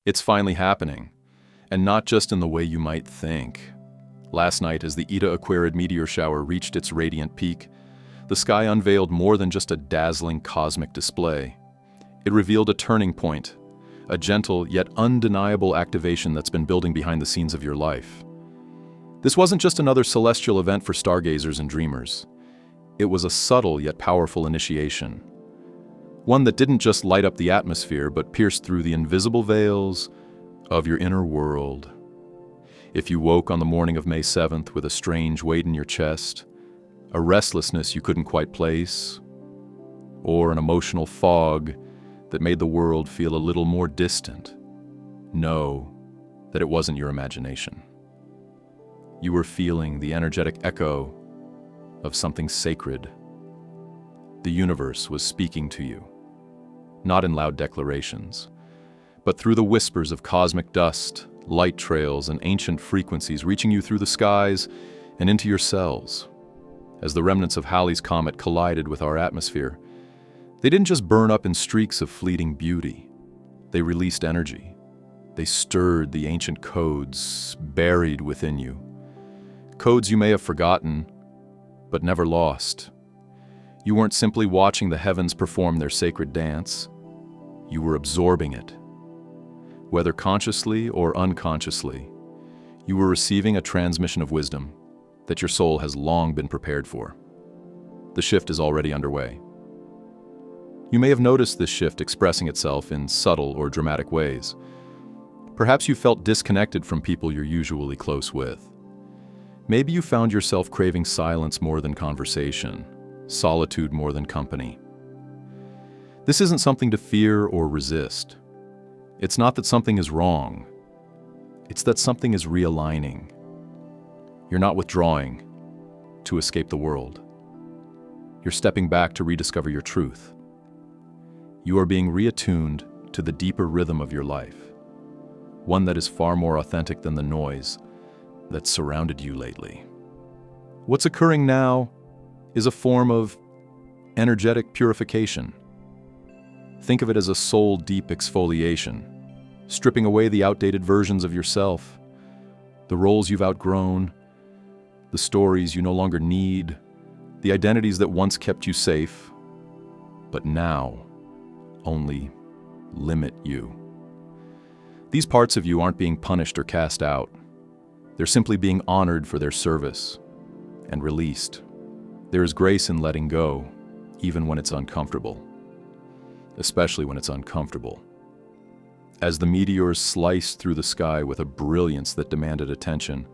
It's finally happening, and not just in the way you might think. Last night, as the Eta Aquarid meteor shower reached its radiant peak, the sky unveiled more than just a dazzling cosmic display. It revealed a turning point, a gentle yet undeniable activation that's been building behind the scenes of your life. This wasn't just another celestial event for stargazers and dreamers. It was a subtle yet powerful initiation. One that didn't just light up the atmosphere, but pierced through the invisible veils of your inner world. If you woke on the morning of May 7th with a strange weight in your chest, a restlessness you couldn't quite place, or an emotional fog that made the world feel a little more distant, know that it wasn't your imagination. You were feeling the energetic echo of something sacred. The universe was speaking to you, not in loud declarations, but through the whispers of cosmic dust, light trails, and ancient frequencies reaching you through the skies and into your cells. As the remnants of Halley's Comet collided with our atmosphere, they didn't just burn up in streaks of fleeting beauty. They released energy. They stirred the ancient codes buried within you. Codes you may have forgotten, but never lost. You weren't simply watching the heavens perform their sacred dance. You were absorbing it. Whether consciously or unconsciously, you were receiving a transmission of wisdom that your soul has long been prepared for. The shift is already underway. You may have noticed this shift expressing itself in subtle or dramatic ways. Perhaps you felt disconnected from people you're usually close with. Maybe you found yourself craving silence more than conversation, solitude more than company. This isn't something to fear or resist. It's not that something is wrong. It's that something is realigning. You're not withdrawing to escape the world. You're stepping back to rediscover your truth. You are being reattuned to the deeper rhythm of your life, one that is far more authentic than the noise that's surrounded you lately. What's occurring now is a form of energetic purification. Think of it as a soul-deep exfoliation, stripping away the outdated versions of yourself, the roles you've outgrown, the stories you no longer need, the identities that once kept you safe, but now only limit you. These parts of you aren't being punished or cast out. They're simply being honored for their service and released. There is grace in letting go, even when it's uncomfortable. Especially when it's uncomfortable. As the meteors sliced through the sky with a brilliance that demanded attention,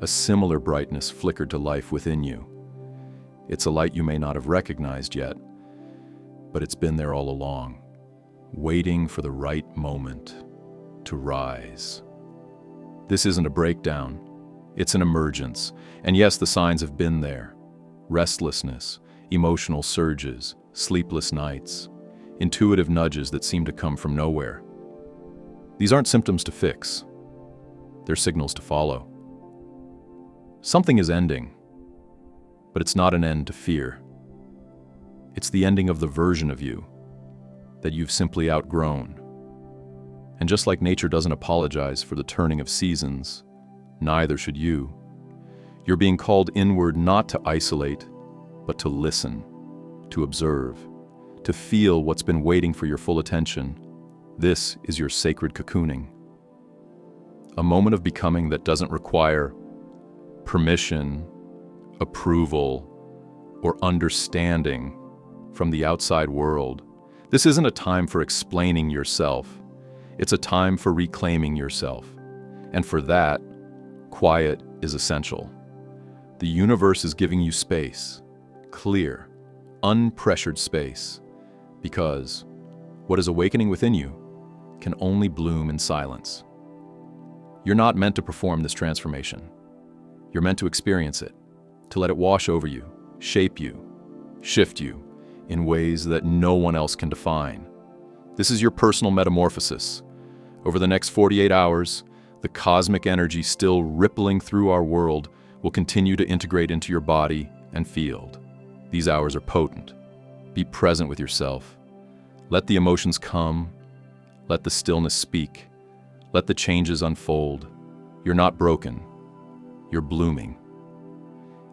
a similar brightness flickered to life within you. It's a light you may not have recognized yet, but it's been there all along, waiting for the right moment to rise. This isn't a breakdown, it's an emergence. And yes, the signs have been there. Restlessness, emotional surges, sleepless nights, intuitive nudges that seem to come from nowhere. These aren't symptoms to fix. They're signals to follow. Something is ending, but it's not an end to fear. It's the ending of the version of you that you've simply outgrown. And just like nature doesn't apologize for the turning of seasons, neither should you. You're being called inward not to isolate, but to listen, to observe, to feel what's been waiting for your full attention. This is your sacred cocooning. A moment of becoming that doesn't require permission, approval, or understanding from the outside world. This isn't a time for explaining yourself. It's a time for reclaiming yourself. And for that, quiet is essential. The universe is giving you space, clear, unpressured space, because what is awakening within you can only bloom in silence. You're not meant to perform this transformation. You're meant to experience it, to let it wash over you, shape you, shift you in ways that no one else can define. This is your personal metamorphosis. Over the next 48 hours, the cosmic energy still rippling through our world will continue to integrate into your body and field. These hours are potent. Be present with yourself. Let the emotions come. Let the stillness speak. Let the changes unfold. You're not broken. You're blooming.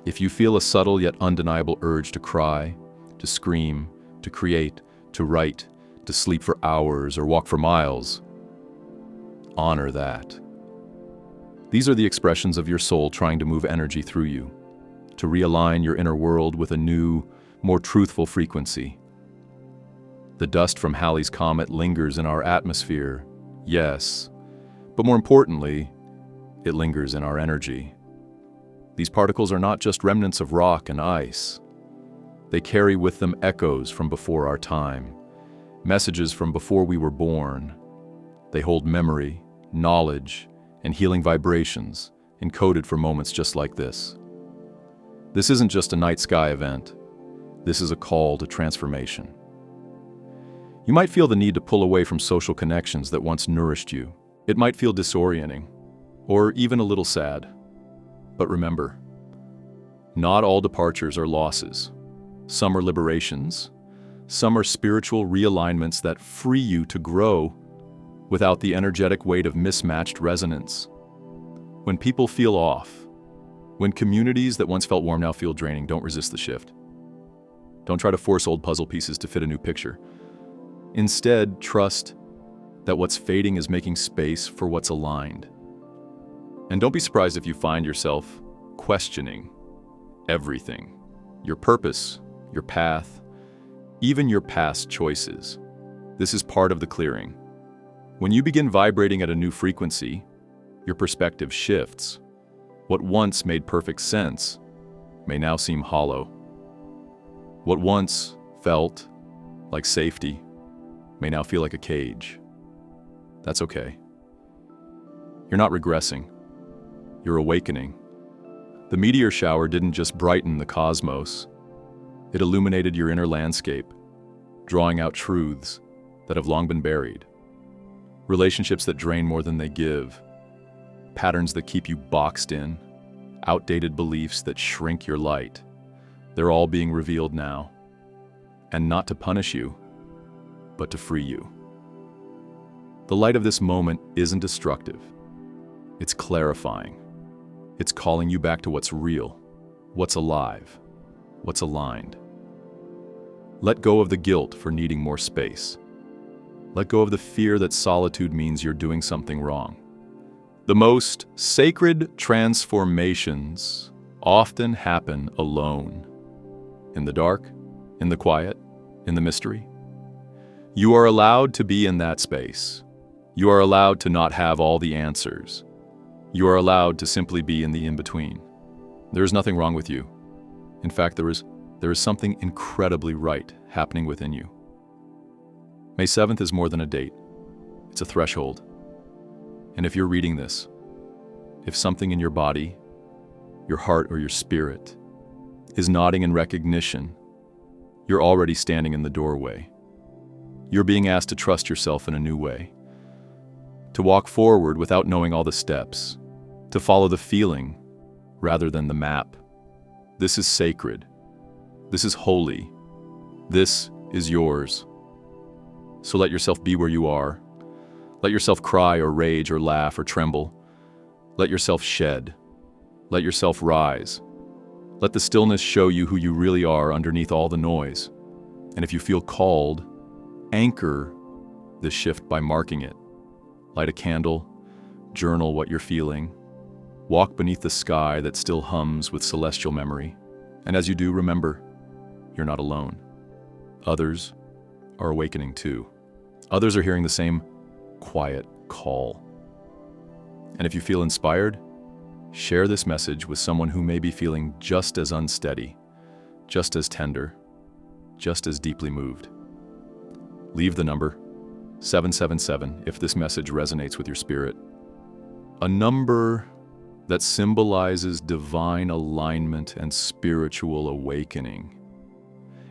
If you feel a subtle yet undeniable urge to cry, to scream, to create, to write, to sleep for hours or walk for miles, honor that. These are the expressions of your soul trying to move energy through you, to realign your inner world with a new, more truthful frequency. The dust from Halley's Comet lingers in our atmosphere, yes, but more importantly, it lingers in our energy. These particles are not just remnants of rock and ice. They carry with them echoes from before our time, messages from before we were born. They hold memory, knowledge, and healing vibrations, encoded for moments just like this. This isn't just a night sky event. This is a call to transformation. You might feel the need to pull away from social connections that once nourished you. It might feel disorienting, or even a little sad. But remember, not all departures are losses. Some are liberations. Some are spiritual realignments that free you to grow without the energetic weight of mismatched resonance. When people feel off, when communities that once felt warm now feel draining, don't resist the shift. Don't try to force old puzzle pieces to fit a new picture. Instead, trust that what's fading is making space for what's aligned. And don't be surprised if you find yourself questioning everything. Your purpose, your path, even your past choices. This is part of the clearing. When you begin vibrating at a new frequency, your perspective shifts. What once made perfect sense may now seem hollow. What once felt like safety may now feel like a cage. That's okay. You're not regressing. You're awakening. The meteor shower didn't just brighten the cosmos. It illuminated your inner landscape, drawing out truths that have long been buried. Relationships that drain more than they give. Patterns that keep you boxed in. Outdated beliefs that shrink your light. They're all being revealed now. And not to punish you, but to free you. The light of this moment isn't destructive. It's clarifying. It's calling you back to what's real, what's alive, what's aligned. Let go of the guilt for needing more space. Let go of the fear that solitude means you're doing something wrong. The most sacred transformations often happen alone. In the dark, in the quiet, in the mystery. You are allowed to be in that space. You are allowed to not have all the answers. You are allowed to simply be in the in-between. There is nothing wrong with you. In fact, there is something incredibly right happening within you. May 7th is more than a date. It's a threshold. And if you're reading this, if something in your body, your heart, or your spirit is nodding in recognition, you're already standing in the doorway. You're being asked to trust yourself in a new way, to walk forward without knowing all the steps, to follow the feeling rather than the map. This is sacred. This is holy. This is yours. So let yourself be where you are. Let yourself cry or rage or laugh or tremble. Let yourself shed. Let yourself rise. Let the stillness show you who you really are underneath all the noise. And if you feel called, anchor this shift by marking it. Light a candle, journal what you're feeling, walk beneath the sky that still hums with celestial memory. And as you do, remember, you're not alone. Others are awakening too. Others are hearing the same quiet call. And if you feel inspired, share this message with someone who may be feeling just as unsteady, just as tender, just as deeply moved. Leave the number 777 if this message resonates with your spirit. A number that symbolizes divine alignment and spiritual awakening.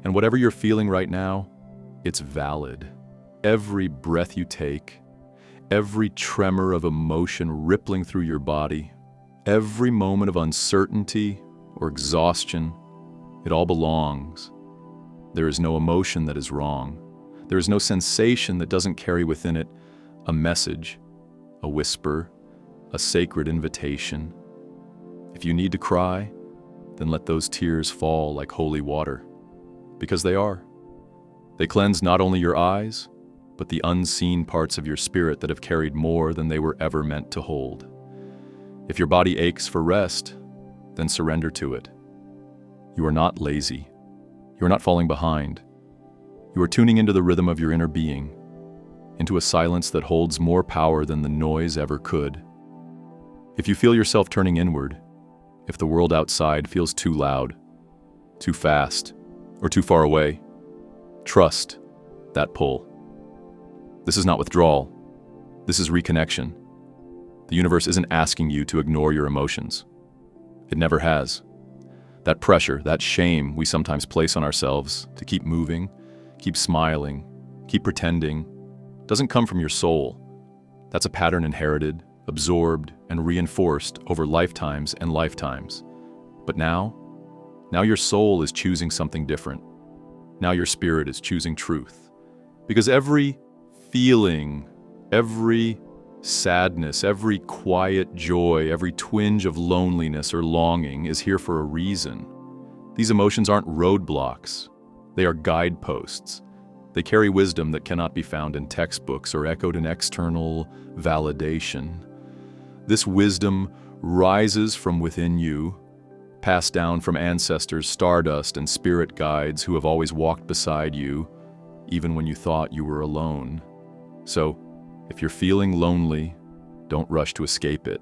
And whatever you're feeling right now, it's valid. Every breath you take, every tremor of emotion rippling through your body, every moment of uncertainty or exhaustion, it all belongs. There is no emotion that is wrong. There is no sensation that doesn't carry within it a message, a whisper, a sacred invitation. If you need to cry, then let those tears fall like holy water, because they are. They cleanse not only your eyes, but the unseen parts of your spirit that have carried more than they were ever meant to hold. If your body aches for rest, then surrender to it. You are not lazy. You are not falling behind. You are tuning into the rhythm of your inner being, into a silence that holds more power than the noise ever could. If you feel yourself turning inward, if the world outside feels too loud, too fast, or too far away, trust that pull. This is not withdrawal. This is reconnection. The universe isn't asking you to ignore your emotions. It never has. That pressure, that shame we sometimes place on ourselves to keep moving, keep smiling, keep pretending, doesn't come from your soul. That's a pattern inherited, absorbed, and reinforced over lifetimes and lifetimes. But now your soul is choosing something different. Now your spirit is choosing truth. Because every feeling, every sadness, every quiet joy, every twinge of loneliness or longing is here for a reason. These emotions aren't roadblocks. They are guideposts. They carry wisdom that cannot be found in textbooks or echoed in external validation. This wisdom rises from within you, passed down from ancestors, stardust, and spirit guides who have always walked beside you, even when you thought you were alone. So, if you're feeling lonely, don't rush to escape it.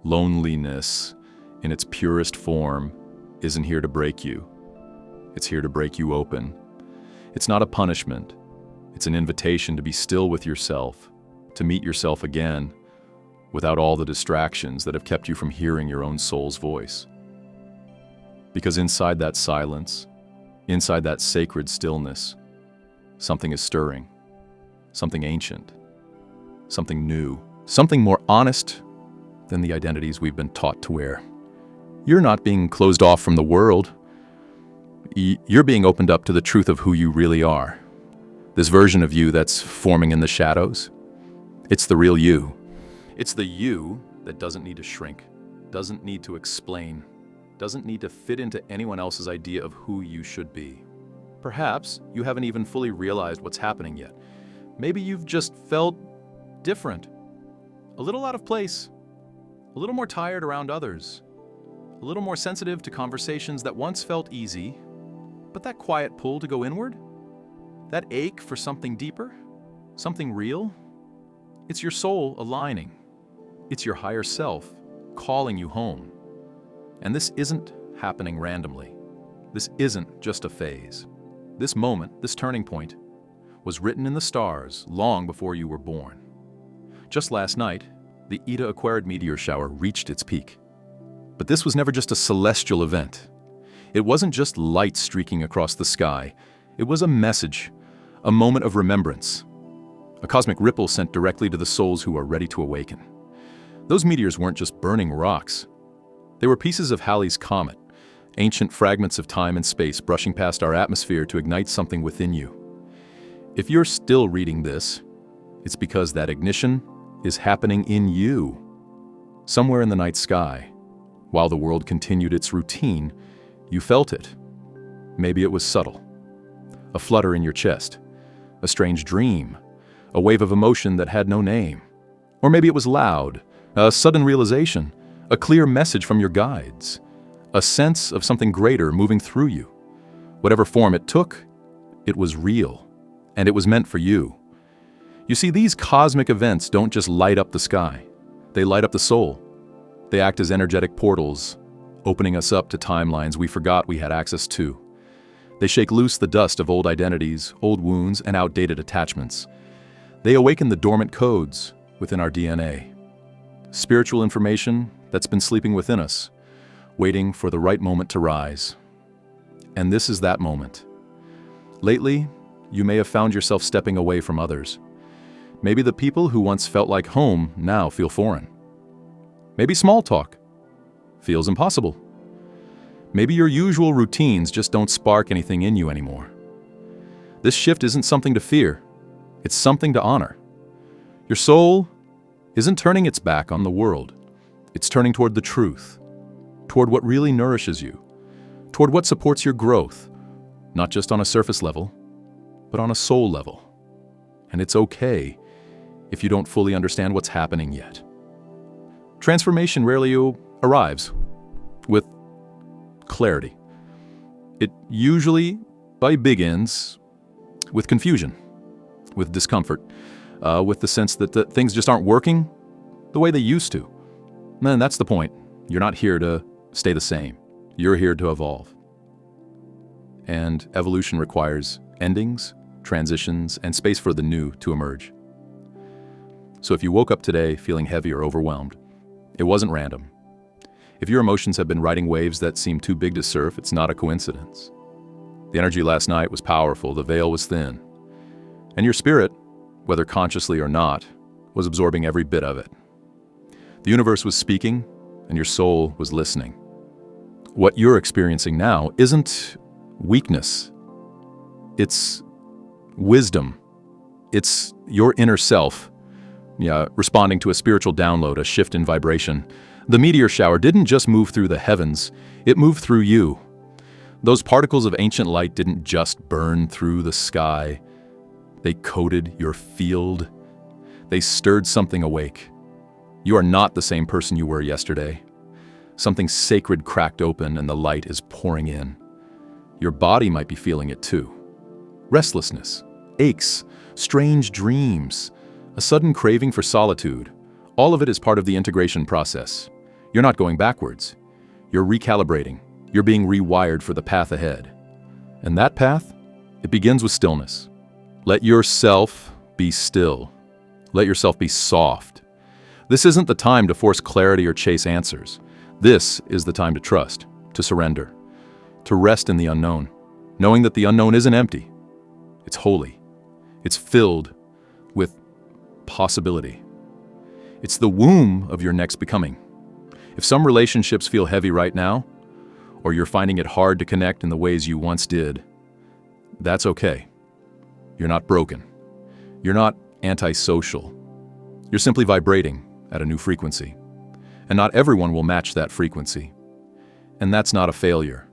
Loneliness, in its purest form, isn't here to break you. It's here to break you open. It's not a punishment. It's an invitation to be still with yourself, to meet yourself again, without all the distractions that have kept you from hearing your own soul's voice. Because inside that silence, inside that sacred stillness, something is stirring, something ancient, something new, something more honest than the identities we've been taught to wear. You're not being closed off from the world. You're being opened up to the truth of who you really are. This version of you that's forming in the shadows, it's the real you. It's the you that doesn't need to shrink, doesn't need to explain, doesn't need to fit into anyone else's idea of who you should be. Perhaps you haven't even fully realized what's happening yet. Maybe you've just felt different, a little out of place, a little more tired around others, a little more sensitive to conversations that once felt easy, but that quiet pull to go inward, that ache for something deeper, something real, it's your soul aligning. It's your higher self calling you home. And this isn't happening randomly. This isn't just a phase. This moment, this turning point, was written in the stars long before you were born. Just last night, the Eta Aquarid meteor shower reached its peak. But this was never just a celestial event. It wasn't just light streaking across the sky. It was a message, a moment of remembrance, a cosmic ripple sent directly to the souls who are ready to awaken. Those meteors weren't just burning rocks. They were pieces of Halley's Comet, ancient fragments of time and space brushing past our atmosphere to ignite something within you. If you're still reading this, it's because that ignition is happening in you. Somewhere in the night sky, while the world continued its routine, you felt it. Maybe it was subtle. A flutter in your chest, a strange dream, a wave of emotion that had no name. Or maybe it was loud, a sudden realization, a clear message from your guides, a sense of something greater moving through you. Whatever form it took, it was real, and it was meant for you. You see, these cosmic events don't just light up the sky. They light up the soul. They act as energetic portals, opening us up to timelines we forgot we had access to. They shake loose the dust of old identities, old wounds, and outdated attachments. They awaken the dormant codes within our DNA. Spiritual information that's been sleeping within us, waiting for the right moment to rise. And this is that moment. Lately, you may have found yourself stepping away from others. Maybe the people who once felt like home now feel foreign. Maybe small talk feels impossible. Maybe your usual routines just don't spark anything in you anymore. This shift isn't something to fear. It's something to honor. Your soul, isn't turning its back on the world. It's turning toward the truth, toward what really nourishes you, toward what supports your growth, not just on a surface level, but on a soul level. And it's okay if you don't fully understand what's happening yet. Transformation rarely arrives with clarity. It usually begins with confusion, with discomfort, with the sense that things just aren't working the way they used to. And that's the point. You're not here to stay the same. You're here to evolve. And evolution requires endings, transitions, and space for the new to emerge. So if you woke up today feeling heavy or overwhelmed, it wasn't random. If your emotions have been riding waves that seem too big to surf, it's not a coincidence. The energy last night was powerful, the veil was thin, and your spirit, whether consciously or not, was absorbing every bit of it. The universe was speaking, and your soul was listening. What you're experiencing now isn't weakness. It's wisdom. It's your inner self, responding to a spiritual download, a shift in vibration. The meteor shower didn't just move through the heavens, it moved through you. Those particles of ancient light didn't just burn through the sky. They coated your field. They stirred something awake. You are not the same person you were yesterday. Something sacred cracked open and the light is pouring in. Your body might be feeling it too. Restlessness, aches, strange dreams, a sudden craving for solitude. All of it is part of the integration process. You're not going backwards. You're recalibrating. You're being rewired for the path ahead. And that path, it begins with stillness. Let yourself be still. Let yourself be soft. This isn't the time to force clarity or chase answers. This is the time to trust, to surrender, to rest in the unknown, knowing that the unknown isn't empty. It's holy. It's filled with possibility. It's the womb of your next becoming. If some relationships feel heavy right now, or you're finding it hard to connect in the ways you once did, that's okay. You're not broken. You're not antisocial. You're simply vibrating at a new frequency. And not everyone will match that frequency. And that's not a failure.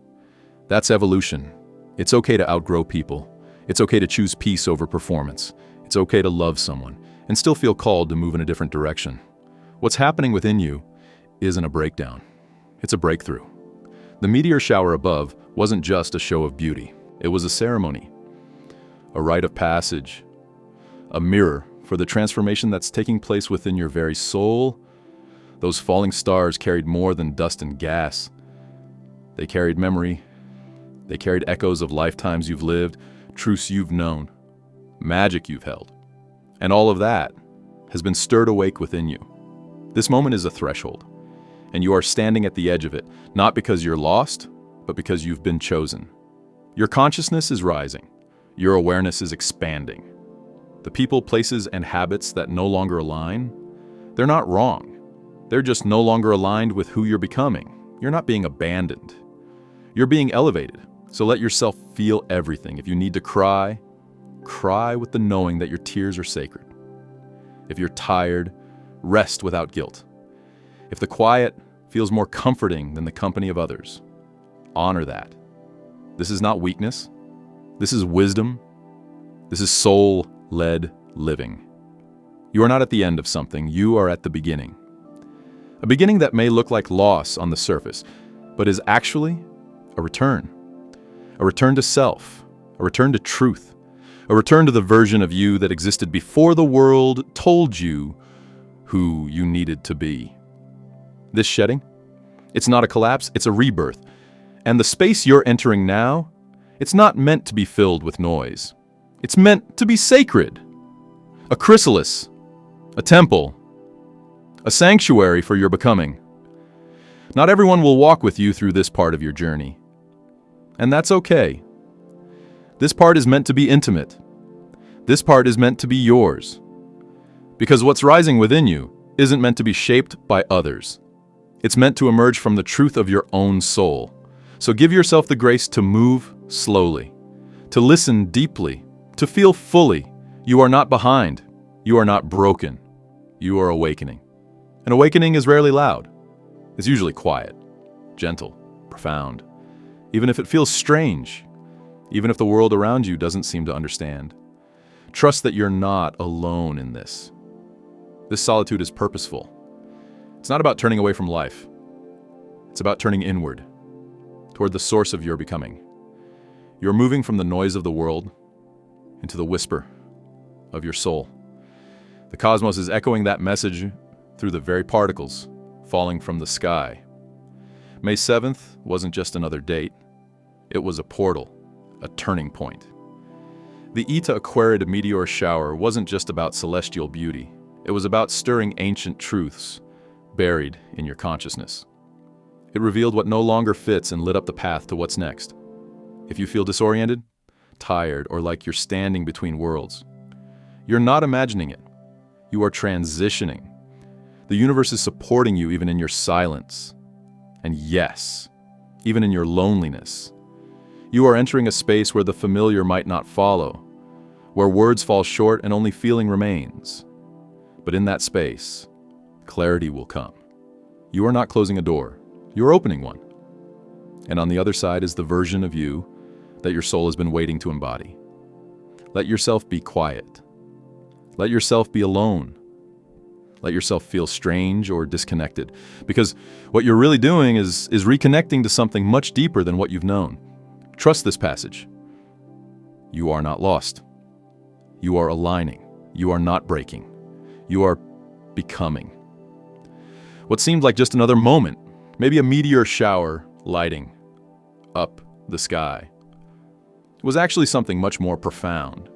That's evolution. It's okay to outgrow people. It's okay to choose peace over performance. It's okay to love someone and still feel called to move in a different direction. What's happening within you isn't a breakdown. It's a breakthrough. The meteor shower above wasn't just a show of beauty. It was a ceremony, a rite of passage, a mirror for the transformation that's taking place within your very soul. Those falling stars carried more than dust and gas. They carried memory. They carried echoes of lifetimes you've lived, truths you've known, magic you've held. And all of that has been stirred awake within you. This moment is a threshold, and you are standing at the edge of it, not because you're lost, but because you've been chosen. Your consciousness is rising. Your awareness is expanding. The people, places, and habits that no longer align, they're not wrong. They're just no longer aligned with who you're becoming. You're not being abandoned. You're being elevated. So let yourself feel everything. If you need to cry, cry with the knowing that your tears are sacred. If you're tired, rest without guilt. If the quiet feels more comforting than the company of others, honor that. This is not weakness. This is wisdom. This is soul-led living. You are not at the end of something. You are at the beginning. A beginning that may look like loss on the surface, but is actually a return. A return to self. A return to truth. A return to the version of you that existed before the world told you who you needed to be. This shedding, it's not a collapse, it's a rebirth. And the space you're entering now, it's not meant to be filled with noise. It's meant to be sacred. A chrysalis, a temple, a sanctuary for your becoming. Not everyone will walk with you through this part of your journey. And that's okay. This part is meant to be intimate. This part is meant to be yours. Because what's rising within you isn't meant to be shaped by others. It's meant to emerge from the truth of your own soul. So give yourself the grace to move slowly, to listen deeply, to feel fully. You are not behind. You are not broken. You are awakening. An awakening is rarely loud. It's usually quiet, gentle, profound. Even if it feels strange, even if the world around you doesn't seem to understand. Trust that you're not alone in this. This solitude is purposeful. It's not about turning away from life. It's about turning inward, toward the source of your becoming. You're moving from the noise of the world into the whisper of your soul. The cosmos is echoing that message through the very particles falling from the sky. May 7th wasn't just another date. It was a portal, a turning point. The Eta Aquarid meteor shower wasn't just about celestial beauty. It was about stirring ancient truths buried in your consciousness. It revealed what no longer fits and lit up the path to what's next. If you feel disoriented, tired, or like you're standing between worlds, you're not imagining it. You are transitioning. The universe is supporting you even in your silence. And yes, even in your loneliness. You are entering a space where the familiar might not follow, where words fall short and only feeling remains. But in that space, clarity will come. You are not closing a door, you are opening one. And on the other side is the version of you that your soul has been waiting to embody. Let yourself be quiet. Let yourself be alone. Let yourself feel strange or disconnected. Because what you're really doing is reconnecting to something much deeper than what you've known. Trust this passage. You are not lost. You are aligning. You are not breaking. You are becoming. What seemed like just another moment, maybe a meteor shower lighting up the sky, was actually something much more profound.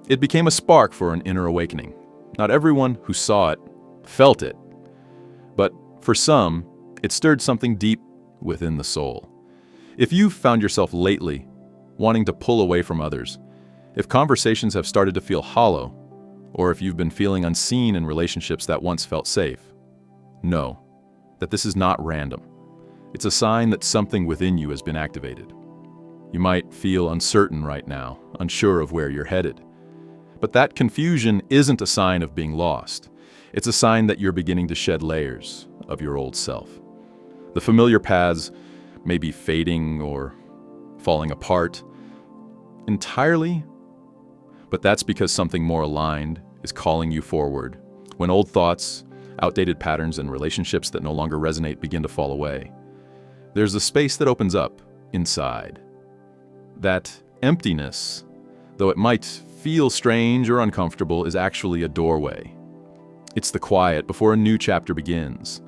It became a spark for an inner awakening. Not everyone who saw it felt it, but for some, it stirred something deep within the soul. If you've found yourself lately wanting to pull away from others, if conversations have started to feel hollow, or if you've been feeling unseen in relationships that once felt safe, know that this is not random. It's a sign that something within you has been activated. You might feel uncertain right now, unsure of where you're headed. But that confusion isn't a sign of being lost. It's a sign that you're beginning to shed layers of your old self. The familiar paths may be fading or falling apart entirely, but that's because something more aligned is calling you forward. When old thoughts, outdated patterns, and relationships that no longer resonate begin to fall away, there's a space that opens up inside. That emptiness, though it might feel strange or uncomfortable, is actually a doorway. It's the quiet before a new chapter begins.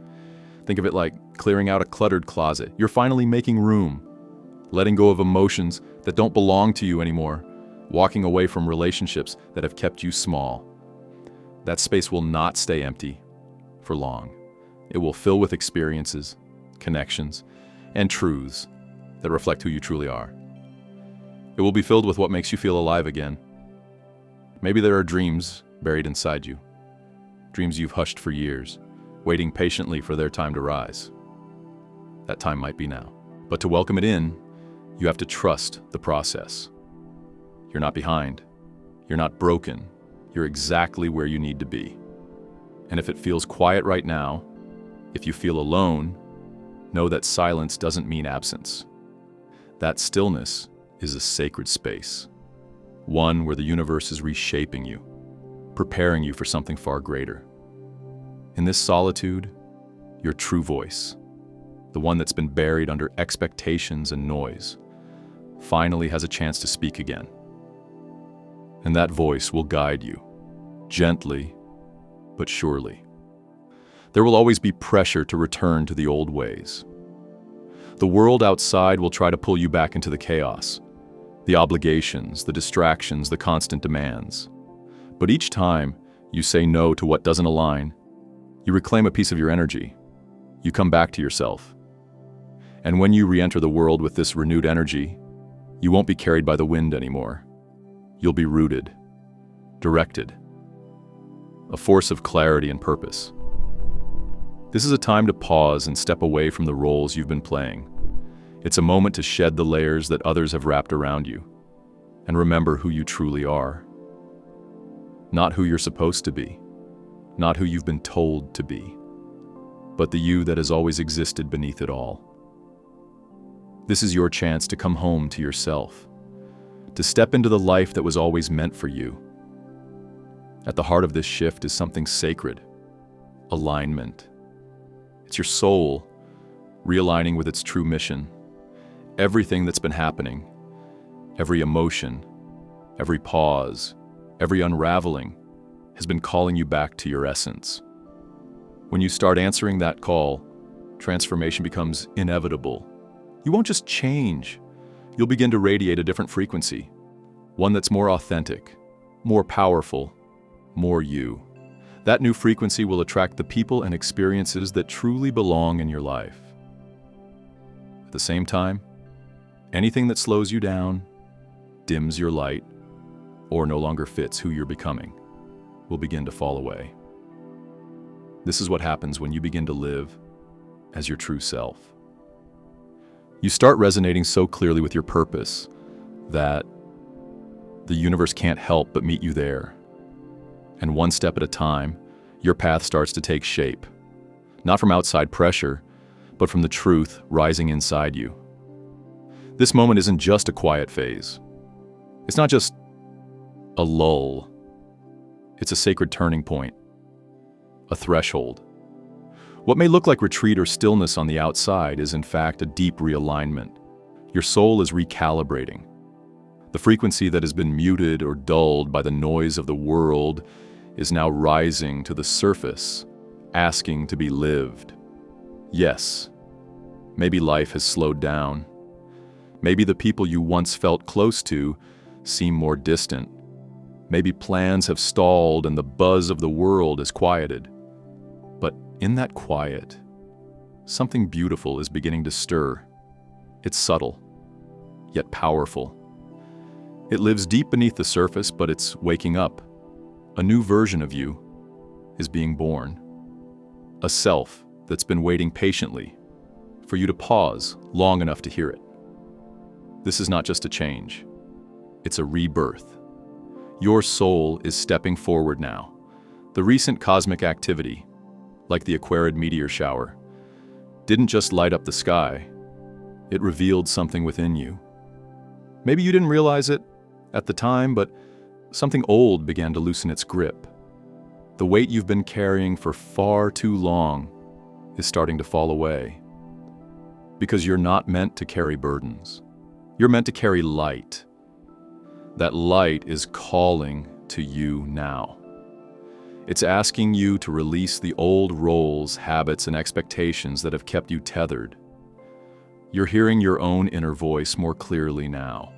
Think of it like clearing out a cluttered closet. You're finally making room, letting go of emotions that don't belong to you anymore, walking away from relationships that have kept you small. That space will not stay empty for long. It will fill with experiences, connections, and truths that reflect who you truly are. It will be filled with what makes you feel alive again. Maybe there are dreams buried inside you, dreams you've hushed for years, waiting patiently for their time to rise. That time might be now. But to welcome it in, you have to trust the process. You're not behind. You're not broken. You're exactly where you need to be. And if it feels quiet right now, if you feel alone, know that silence doesn't mean absence. That stillness is a sacred space, one where the universe is reshaping you, preparing you for something far greater. In this solitude, your true voice, the one that's been buried under expectations and noise, finally has a chance to speak again. And that voice will guide you, gently but surely. There will always be pressure to return to the old ways. The world outside will try to pull you back into the chaos, the obligations, the distractions, the constant demands. But each time you say no to what doesn't align, you reclaim a piece of your energy. You come back to yourself. And when you re-enter the world with this renewed energy, you won't be carried by the wind anymore. You'll be rooted, directed, a force of clarity and purpose. This is a time to pause and step away from the roles you've been playing. It's a moment to shed the layers that others have wrapped around you and remember who you truly are. Not who you're supposed to be, not who you've been told to be, but the you that has always existed beneath it all. This is your chance to come home to yourself, to step into the life that was always meant for you. At the heart of this shift is something sacred: alignment. It's your soul realigning with its true mission. Everything that's been happening, every emotion, every pause, every unraveling, has been calling you back to your essence. When you start answering that call, transformation becomes inevitable. You won't just change. You'll begin to radiate a different frequency, one that's more authentic, more powerful, more you. That new frequency will attract the people and experiences that truly belong in your life. At the same time, anything that slows you down, dims your light, or no longer fits who you're becoming will begin to fall away. This is what happens when you begin to live as your true self. You start resonating so clearly with your purpose that the universe can't help but meet you there. And one step at a time, your path starts to take shape, not from outside pressure, but from the truth rising inside you. This moment isn't just a quiet phase. It's not just a lull. It's a sacred turning point, a threshold. What may look like retreat or stillness on the outside is in fact a deep realignment. Your soul is recalibrating. The frequency that has been muted or dulled by the noise of the world is now rising to the surface, asking to be lived. Yes, maybe life has slowed down. Maybe the people you once felt close to seem more distant. Maybe plans have stalled and the buzz of the world is quieted. But in that quiet, something beautiful is beginning to stir. It's subtle, yet powerful. It lives deep beneath the surface, but it's waking up. A new version of you is being born. A self that's been waiting patiently for you to pause long enough to hear it. This is not just a change. It's a rebirth. Your soul is stepping forward now. The recent cosmic activity, like the Aquarid meteor shower, didn't just light up the sky. It revealed something within you. Maybe you didn't realize it at the time, but something old began to loosen its grip. The weight you've been carrying for far too long is starting to fall away. Because you're not meant to carry burdens. You're meant to carry light. That light is calling to you now. It's asking you to release the old roles, habits, and expectations that have kept you tethered. You're hearing your own inner voice more clearly now.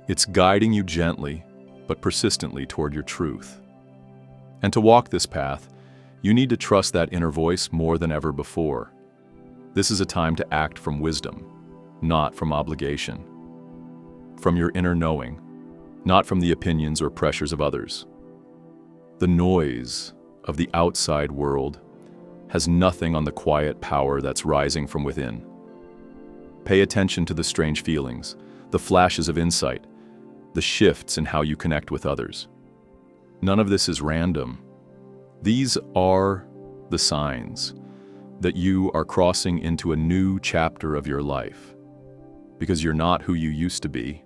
It's guiding you gently, but persistently toward your truth. And to walk this path, you need to trust that inner voice more than ever before. This is a time to act from wisdom, not from obligation. From your inner knowing, not from the opinions or pressures of others. The noise of the outside world has nothing on the quiet power that's rising from within. Pay attention to the strange feelings, the flashes of insight, the shifts in how you connect with others. None of this is random. These are the signs that you are crossing into a new chapter of your life, because you're not who you used to be,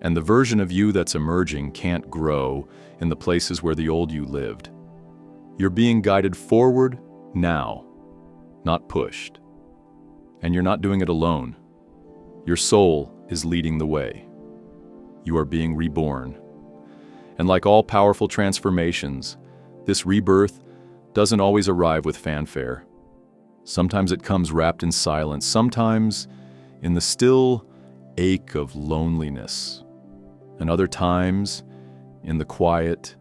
and the version of you that's emerging can't grow in the places where the old you lived. You're being guided forward now, not pushed. And you're not doing it alone. Your soul is leading the way. You are being reborn. And like all powerful transformations, this rebirth doesn't always arrive with fanfare. Sometimes it comes wrapped in silence, sometimes in the still ache of loneliness, and other times in the quiet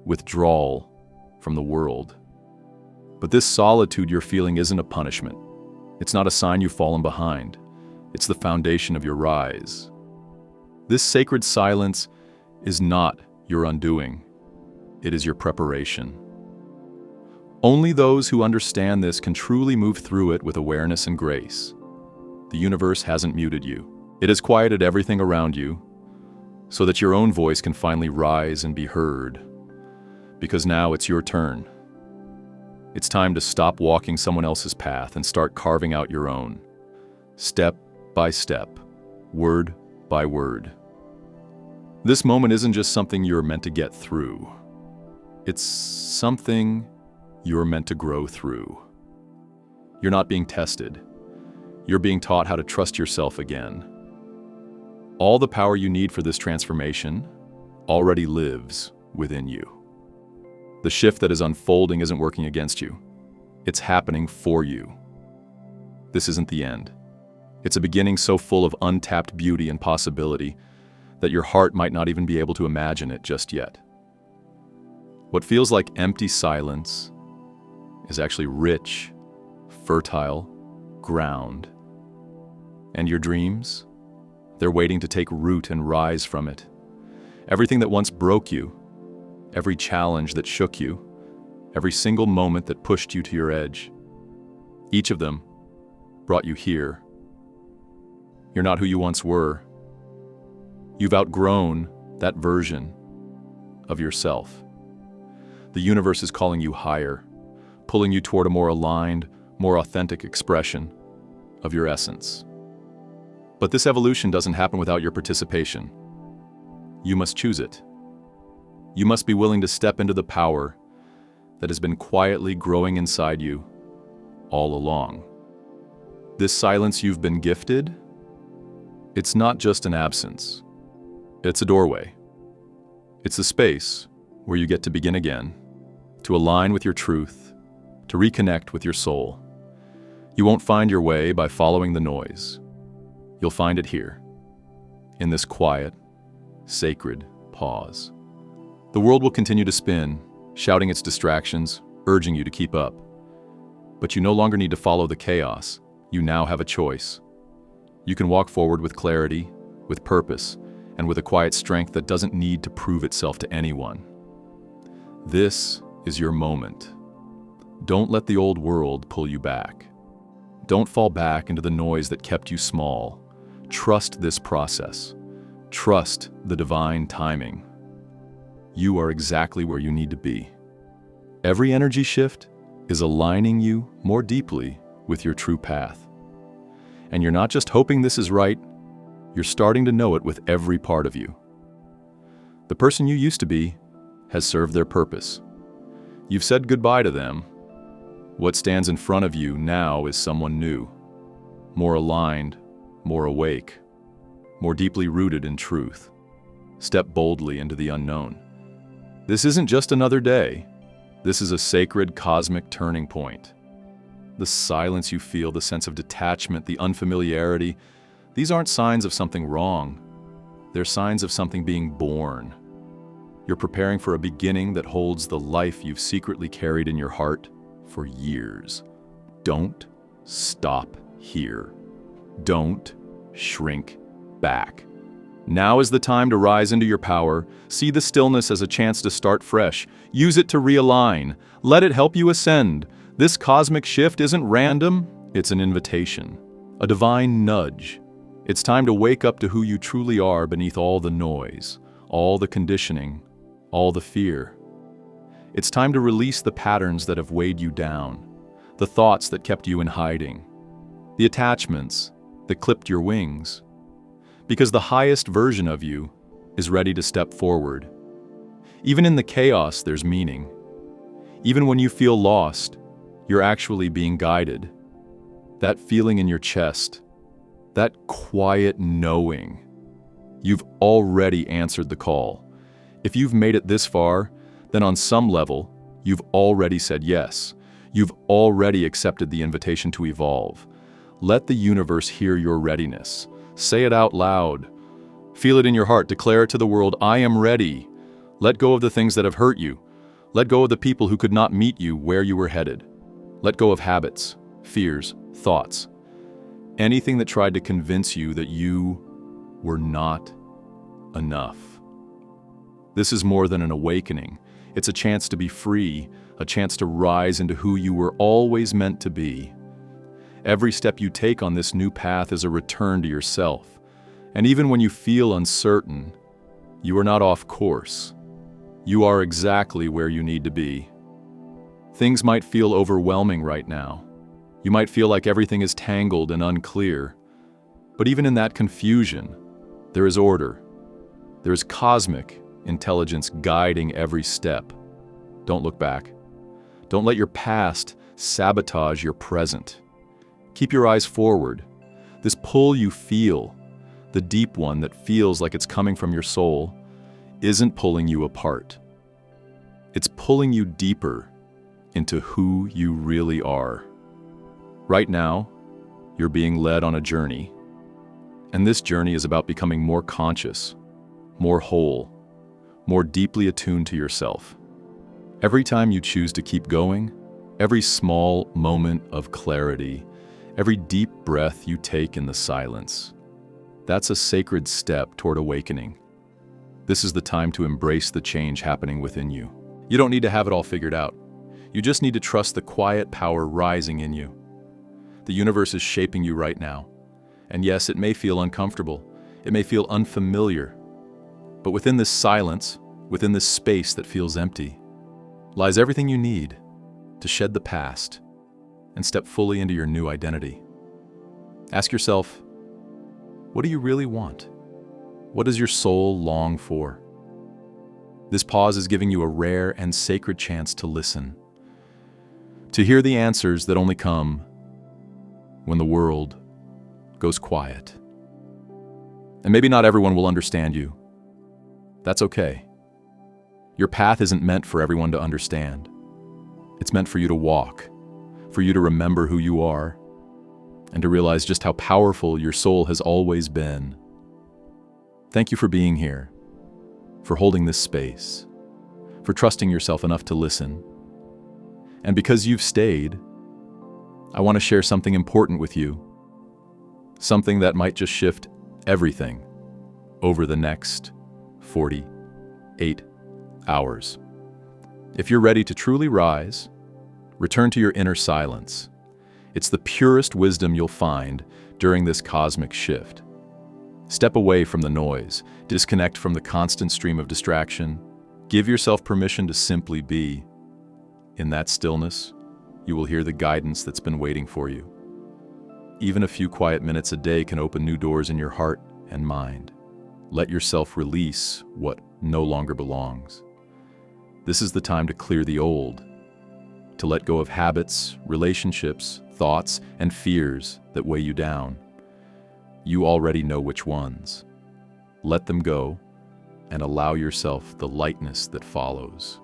withdrawal from the world. But this solitude you're feeling isn't a punishment. It's not a sign you've fallen behind. It's the foundation of your rise. This sacred silence is not your undoing. It is your preparation. Only those who understand this can truly move through it with awareness and grace. The universe hasn't muted you. It has quieted everything around you so that your own voice can finally rise and be heard. because now it's your turn. It's time to stop walking someone else's path and start carving out your own, step by step, word by word. This moment isn't just something you're meant to get through. It's something you're meant to grow through. You're not being tested. You're being taught how to trust yourself again. All the power you need for this transformation already lives within you. The shift that is unfolding isn't working against you. It's happening for you. This isn't the end. It's a beginning so full of untapped beauty and possibility that your heart might not even be able to imagine it just yet. What feels like empty silence is actually rich, fertile ground. And your dreams? They're waiting to take root and rise from it. Everything that once broke you, every challenge that shook you, every single moment that pushed you to your edge, each of them brought you here. You're not who you once were. You've outgrown that version of yourself. The universe is calling you higher, pulling you toward a more aligned, more authentic expression of your essence. But this evolution doesn't happen without your participation. You must choose it. You must be willing to step into the power that has been quietly growing inside you all along. This silence you've been gifted, it's not just an absence. It's a doorway. It's the space where you get to begin again, to align with your truth, to reconnect with your soul. You won't find your way by following the noise. You'll find it here, in this quiet, sacred pause. The world will continue to spin, shouting its distractions, urging you to keep up. But you no longer need to follow the chaos. You now have a choice. You can walk forward with clarity, with purpose, and with a quiet strength that doesn't need to prove itself to anyone. This is your moment. Don't let the old world pull you back. Don't fall back into the noise that kept you small. Trust this process. Trust the divine timing. You are exactly where you need to be. Every energy shift is aligning you more deeply with your true path. And you're not just hoping this is right, you're starting to know it with every part of you. The person you used to be has served their purpose. You've said goodbye to them. What stands in front of you now is someone new, more aligned, more awake, more deeply rooted in truth. Step boldly into the unknown. This isn't just another day. This is a sacred cosmic turning point. The silence you feel, the sense of detachment, the unfamiliarity, these aren't signs of something wrong. They're signs of something being born. You're preparing for a beginning that holds the life you've secretly carried in your heart for years. Don't stop here. Don't shrink back. Now is the time to rise into your power. See the stillness as a chance to start fresh. Use it to realign. Let it help you ascend. This cosmic shift isn't random, it's an invitation, a divine nudge. It's time to wake up to who you truly are beneath all the noise, all the conditioning, all the fear. It's time to release the patterns that have weighed you down, the thoughts that kept you in hiding, the attachments that clipped your wings. Because the highest version of you is ready to step forward. Even in the chaos, there's meaning. Even when you feel lost, you're actually being guided. That feeling in your chest, that quiet knowing, you've already answered the call. If you've made it this far, then on some level, you've already said yes. You've already accepted the invitation to evolve. Let the universe hear your readiness. Say it out loud. Feel it in your heart. Declare it to the world, I am ready. Let go of the things that have hurt you. Let go of the people who could not meet you where you were headed. Let go of habits, fears, thoughts. Anything that tried to convince you that you were not enough. This is more than an awakening. It's a chance to be free, a chance to rise into who you were always meant to be. Every step you take on this new path is a return to yourself. And even when you feel uncertain, you are not off course. You are exactly where you need to be. Things might feel overwhelming right now. You might feel like everything is tangled and unclear. But even in that confusion, there is order. There is cosmic intelligence guiding every step. Don't look back. Don't let your past sabotage your present. Keep your eyes forward. This pull you feel, the deep one that feels like it's coming from your soul, isn't pulling you apart. It's pulling you deeper into who you really are. Right now, you're being led on a journey, and this journey is about becoming more conscious, more whole, more deeply attuned to yourself. Every time you choose to keep going, every small moment of clarity, every deep breath you take in the silence, that's a sacred step toward awakening. This is the time to embrace the change happening within you. You don't need to have it all figured out. You just need to trust the quiet power rising in you. The universe is shaping you right now. And yes, it may feel uncomfortable. It may feel unfamiliar. But within this silence, within this space that feels empty, lies everything you need to shed the past and step fully into your new identity. Ask yourself, what do you really want? What does your soul long for? This pause is giving you a rare and sacred chance to listen, to hear the answers that only come when the world goes quiet. And maybe not everyone will understand you. That's okay. Your path isn't meant for everyone to understand. It's meant for you to walk, for you to remember who you are, and to realize just how powerful your soul has always been. Thank you for being here, for holding this space, for trusting yourself enough to listen. And because you've stayed, I want to share something important with you, something that might just shift everything over the next 48 hours. If you're ready to truly rise, return to your inner silence. It's the purest wisdom you'll find during this cosmic shift. Step away from the noise, disconnect from the constant stream of distraction. Give yourself permission to simply be. In that stillness, you will hear the guidance that's been waiting for you. Even a few quiet minutes a day can open new doors in your heart and mind. Let yourself release what no longer belongs. This is the time to clear the old, to let go of habits, relationships, thoughts, and fears that weigh you down. You already know which ones. Let them go and allow yourself the lightness that follows.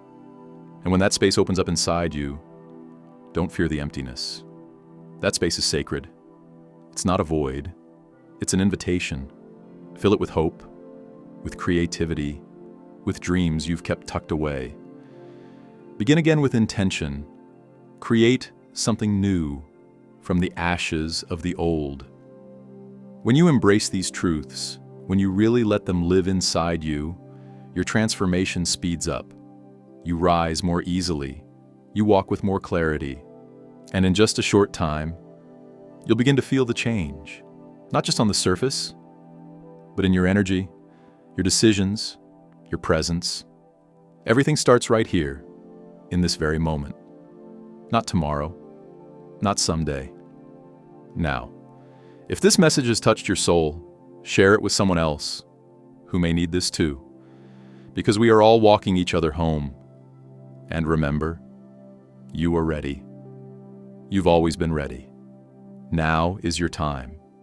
And when that space opens up inside you, don't fear the emptiness. That space is sacred. It's not a void. It's an invitation. Fill it with hope, with creativity, with dreams you've kept tucked away. Begin again with intention. Create something new from the ashes of the old. When you embrace these truths, when you really let them live inside you, your transformation speeds up. You rise more easily. You walk with more clarity. And in just a short time, you'll begin to feel the change, not just on the surface, but in your energy, your decisions, your presence. Everything starts right here, in this very moment. Not tomorrow, not someday. Now, if this message has touched your soul, share it with someone else who may need this too, because we are all walking each other home. And remember, you are ready. You've always been ready. Now is your time.